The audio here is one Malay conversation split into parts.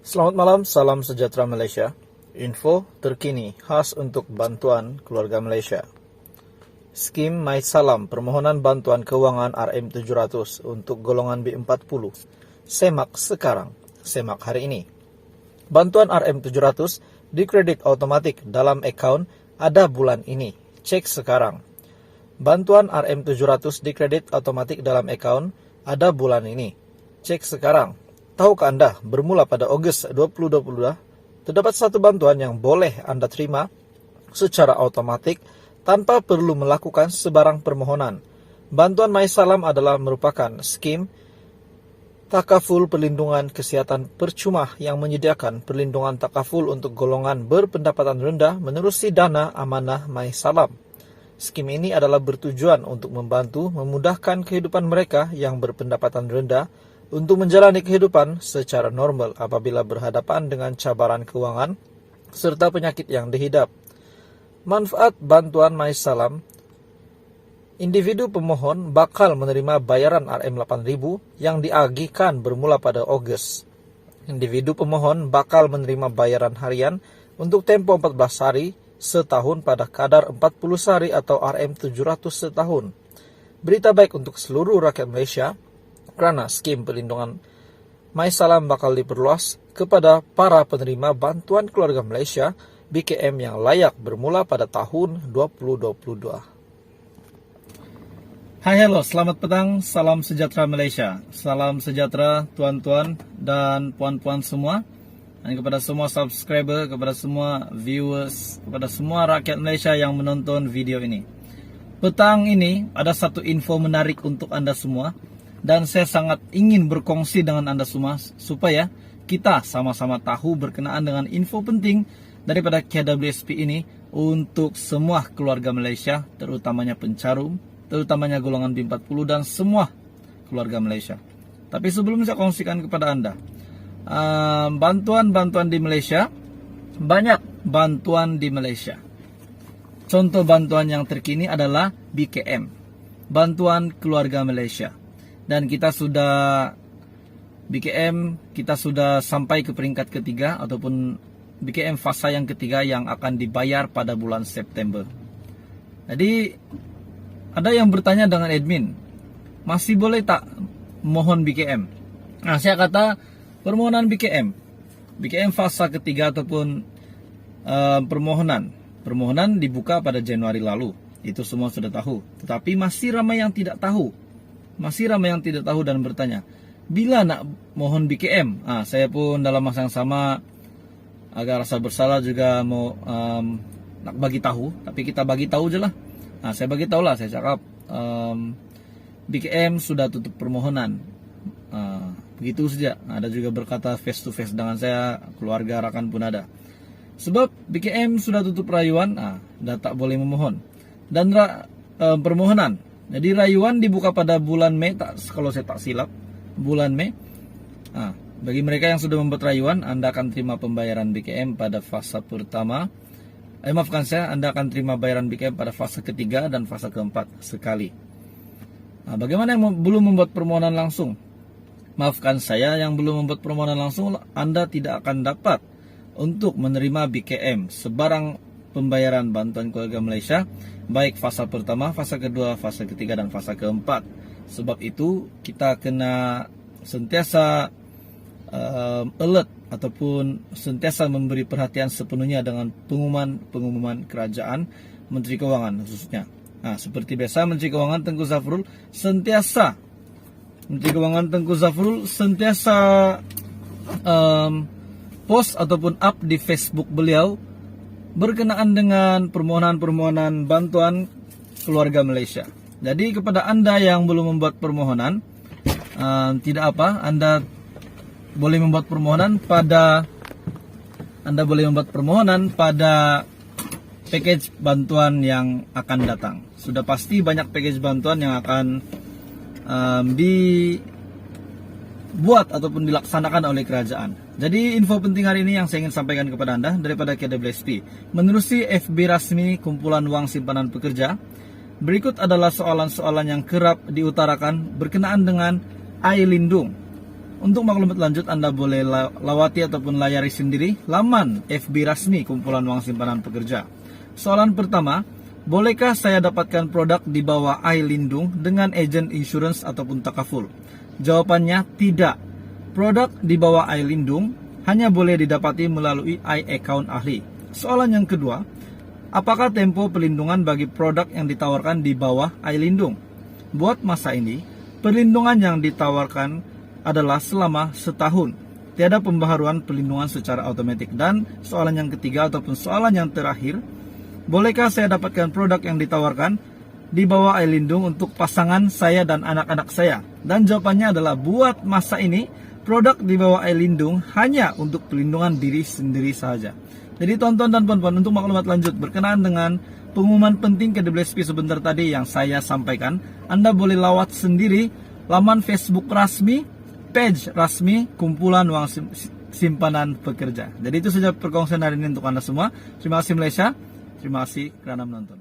Selamat malam, salam sejahtera Malaysia. Info terkini khas untuk bantuan keluarga Malaysia. Skim MySalam permohonan bantuan keuangan RM700 untuk golongan B40. Semak sekarang, semak hari ini. Bantuan RM700 dikredit otomatis dalam akaun ada bulan ini. Cek sekarang. Bantuan RM700 dikredit otomatis dalam akaun ada bulan ini. Cek sekarang. Tahukah Anda, bermula pada Ogos 2022, terdapat satu bantuan yang boleh Anda terima secara otomatis tanpa perlu melakukan sebarang permohonan. Bantuan MySalam adalah merupakan skim takaful perlindungan kesihatan percuma yang menyediakan perlindungan takaful untuk golongan berpendapatan rendah menerusi dana amanah MySalam. Skim ini adalah bertujuan untuk membantu memudahkan kehidupan mereka yang berpendapatan rendah untuk menjalani kehidupan secara normal apabila berhadapan dengan cabaran keuangan serta penyakit yang dihidap. Manfaat bantuan MySalam: individu pemohon bakal menerima bayaran RM8.000 yang diagihkan bermula pada Ogos. Individu pemohon bakal menerima bayaran harian untuk tempo 14 hari setahun pada kadar 40 hari atau RM700 setahun. Berita baik untuk seluruh rakyat Malaysia, kerana skim perlindungan MySalam bakal diperluas kepada para penerima bantuan keluarga Malaysia BKM yang layak bermula pada tahun 2022. Hai, hello, selamat petang, salam sejahtera Malaysia. Salam sejahtera tuan-tuan dan puan-puan semua. Dan kepada semua subscriber, kepada semua viewers, kepada semua rakyat Malaysia yang menonton video ini. Petang ini ada satu info menarik untuk Anda semua. Dan saya sangat ingin berkongsi dengan Anda semua supaya kita sama-sama tahu berkenaan dengan info penting daripada KWSP ini untuk semua keluarga Malaysia, terutamanya pencarum, terutamanya golongan B40 dan semua keluarga Malaysia. Tapi sebelum saya kongsikan kepada Anda, bantuan-bantuan di Malaysia, banyak bantuan di Malaysia. Contoh bantuan yang terkini adalah BKM, Bantuan Keluarga Malaysia. Dan kita sudah BKM, kita sudah sampai ke peringkat ketiga ataupun BKM fasa yang ketiga yang akan dibayar pada bulan September. Jadi ada yang bertanya dengan admin, masih boleh tak mohon BKM? Nah, saya kata permohonan BKM fasa ketiga ataupun permohonan dibuka pada Januari lalu. Itu semua sudah tahu. Tetapi masih ramai yang tidak tahu. Dan bertanya, bila nak mohon BKM? Saya pun dalam masa yang sama agak rasa bersalah juga mau nak bagi tahu, tapi kita bagi tahu je lah. Saya bagi tahu lah, saya cakap BKM sudah tutup permohonan. Begitu saja. Ada juga berkata face to face dengan saya, keluarga rakan pun ada. Sebab BKM sudah tutup rayuan, dah tak boleh memohon. Dan permohonan. Jadi rayuan dibuka pada bulan Mei, kalau saya tak silap, bulan Mei. Bagi mereka yang sudah membuat rayuan, Anda akan terima pembayaran BKM pada fasa pertama. Anda akan terima bayaran BKM pada fasa ketiga dan fasa keempat sekali. Bagaimana yang belum membuat permohonan langsung? Maafkan saya, yang belum membuat permohonan langsung, Anda tidak akan dapat untuk menerima BKM sebarang pembayaran bantuan keluarga Malaysia, baik fasa pertama, fasa kedua, fasa ketiga, dan fasa keempat. Sebab itu kita kena sentiasa alert ataupun sentiasa memberi perhatian sepenuhnya dengan pengumuman kerajaan, Menteri Kewangan khususnya. Seperti biasa, Menteri Kewangan Tengku Zafrul sentiasa post ataupun up di Facebook beliau berkenaan dengan permohonan-permohonan bantuan keluarga Malaysia. Jadi kepada Anda yang belum membuat permohonan, tidak apa, Anda boleh membuat permohonan pada package bantuan yang akan datang. Sudah pasti banyak package bantuan yang akan dibuat ataupun dilaksanakan oleh kerajaan. Jadi info penting hari ini yang saya ingin sampaikan kepada Anda daripada KWSP. Menerusi FB rasmi Kumpulan Wang Simpanan Pekerja, berikut adalah soalan-soalan yang kerap diutarakan berkenaan dengan air lindung. Untuk maklumat lanjut, Anda boleh lawati ataupun layari sendiri laman FB resmi Kumpulan Uang Simpanan Pekerja. Soalan pertama, bolehkah saya dapatkan produk di bawah iLindung dengan agen insurance ataupun takaful? Jawabannya tidak. Produk di bawah iLindung hanya boleh didapati melalui iAccount ahli. Soalan yang kedua, apakah tempo pelindungan bagi produk yang ditawarkan di bawah iLindung? Buat masa ini, perlindungan yang ditawarkan adalah selama setahun. Tiada pembaharuan perlindungan secara otomatis. Dan soalan yang ketiga ataupun soalan yang terakhir, bolehkah saya dapatkan produk yang ditawarkan di bawah iLindung untuk pasangan saya dan anak-anak saya? Dan jawabannya adalah buat masa ini, produk di bawah iLindung hanya untuk pelindungan diri sendiri saja. Jadi tonton dan puan-puan, untuk maklumat lanjut berkenaan dengan pengumuman penting KWSP sebentar tadi yang saya sampaikan, Anda boleh lawat sendiri laman Facebook resmi, page resmi Kumpulan Uang Simpanan Pekerja. Jadi itu saja perkongsian hari ini untuk Anda semua. Terima kasih Malaysia. Terima kasih kerana menonton.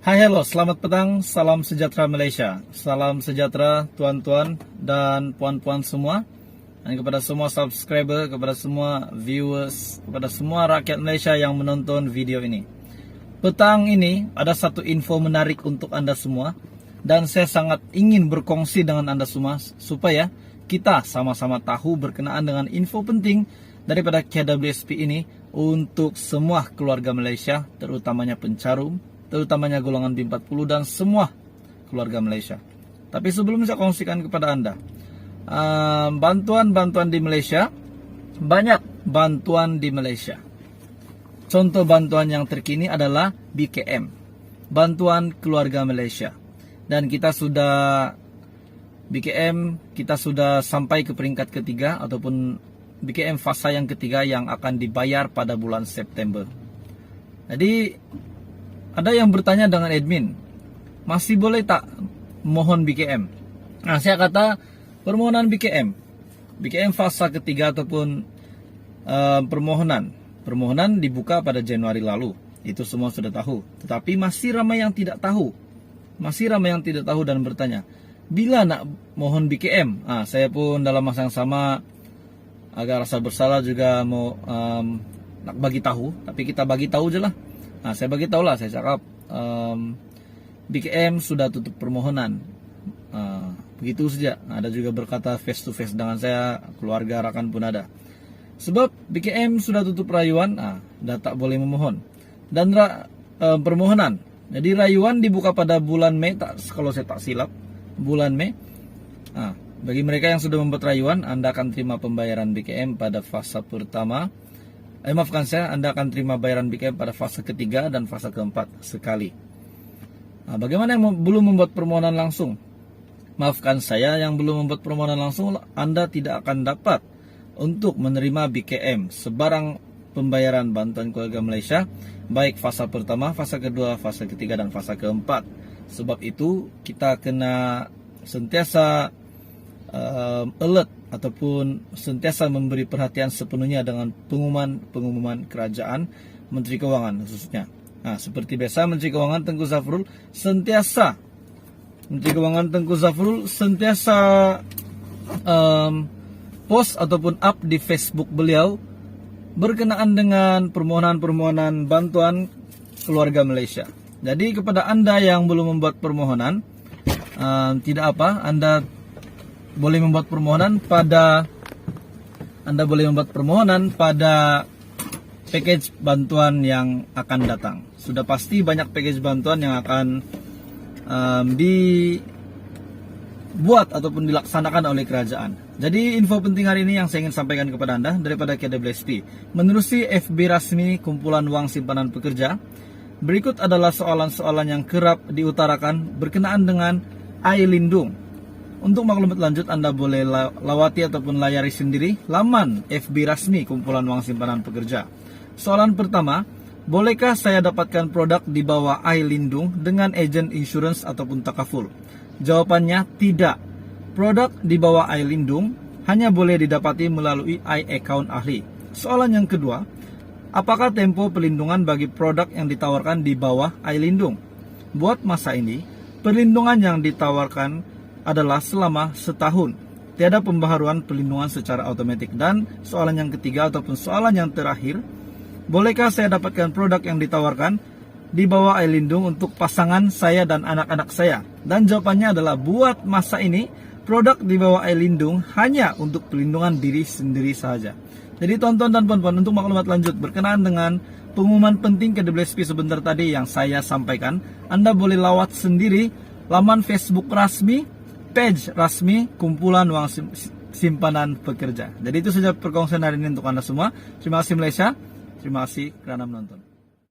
Hai, hello, selamat petang, salam sejahtera Malaysia. Salam sejahtera tuan-tuan dan puan-puan semua. Dan kepada semua subscriber, kepada semua viewers, kepada semua rakyat Malaysia yang menonton video ini. Petang ini ada satu info menarik untuk Anda semua. Dan saya sangat ingin berkongsi dengan Anda semua supaya kita sama-sama tahu berkenaan dengan info penting daripada KWSP ini untuk semua keluarga Malaysia, terutamanya pencarum, terutamanya golongan B40 dan semua keluarga Malaysia. Tapi sebelum saya kongsikan kepada Anda, bantuan-bantuan di Malaysia, banyak bantuan di Malaysia. Contoh bantuan yang terkini adalah BKM, Bantuan Keluarga Malaysia. Dan kita sudah BKM, kita sudah sampai ke peringkat ketiga ataupun BKM fasa yang ketiga yang akan dibayar pada bulan September. Jadi ada yang bertanya dengan admin, masih boleh tak mohon BKM? Nah, saya kata permohonan BKM fasa ketiga ataupun permohonan dibuka pada Januari lalu. Itu semua sudah tahu. Tetapi masih ramai yang tidak tahu. Dan bertanya, bila nak mohon BKM? Saya pun dalam masa yang sama agak rasa bersalah juga mau nak bagi tahu, tapi kita bagi tahu je lah. Saya bagi tahu lah, saya cakap BKM sudah tutup permohonan. Begitu saja. Ada juga berkata face to face dengan saya, keluarga rakan pun ada. Sebab BKM sudah tutup rayuan, dah tak boleh memohon. Dan permohonan. Jadi rayuan dibuka pada bulan Mei, kalau saya tak silap, bulan Mei. Bagi mereka yang sudah membuat rayuan, Anda akan terima pembayaran BKM pada fasa pertama. Anda akan terima bayaran BKM pada fase ketiga dan fase keempat sekali. Bagaimana yang belum membuat permohonan langsung? Maafkan saya, yang belum membuat permohonan langsung, Anda tidak akan dapat untuk menerima BKM sebarang pembayaran bantuan keluarga Malaysia, baik fasa pertama, fasa kedua, fasa ketiga, dan fasa keempat. Sebab itu kita kena sentiasa alert ataupun sentiasa memberi perhatian sepenuhnya dengan pengumuman kerajaan, Menteri Kewangan khususnya. Seperti biasa, Menteri Kewangan Tengku Zafrul sentiasa post ataupun up di Facebook beliau berkenaan dengan permohonan-permohonan bantuan keluarga Malaysia. Jadi kepada Anda yang belum membuat permohonan, tidak apa, Anda boleh membuat permohonan pada package bantuan yang akan datang. Sudah pasti banyak package bantuan yang akan dibuat ataupun dilaksanakan oleh kerajaan. Jadi info penting hari ini yang saya ingin sampaikan kepada Anda daripada KWSP. Menerusi FB resmi Kumpulan Uang Simpanan Pekerja, berikut adalah soalan-soalan yang kerap diutarakan berkenaan dengan iLindung. Untuk maklumat lanjut, Anda boleh lawati ataupun layari sendiri laman FB resmi Kumpulan Uang Simpanan Pekerja. Soalan pertama, bolehkah saya dapatkan produk di bawah iLindung dengan agen insurance ataupun takaful? Jawabannya tidak. Produk di bawah iLindung hanya boleh didapati melalui iAccount ahli. Soalan yang kedua, apakah tempo pelindungan bagi produk yang ditawarkan di bawah iLindung? Buat masa ini, perlindungan yang ditawarkan adalah selama setahun. tiada pembaharuan perlindungan secara otomatis. Dan soalan yang ketiga ataupun soalan yang terakhir, bolehkah saya dapatkan produk yang ditawarkan di bawah air lindung untuk pasangan saya dan anak-anak saya? Dan jawabannya adalah buat masa ini produk di bawah air lindung hanya untuk perlindungan diri sendiri saja. Jadi tonton dan puan-puan, untuk maklumat lanjut berkenaan dengan pengumuman penting KWSP sebentar tadi yang saya sampaikan, Anda boleh lawat sendiri laman Facebook resmi, page resmi Kumpulan Uang Simpanan Pekerja. Jadi itu saja perkongsian hari ini untuk Anda semua. Terima kasih Malaysia, terima kasih kerana menonton.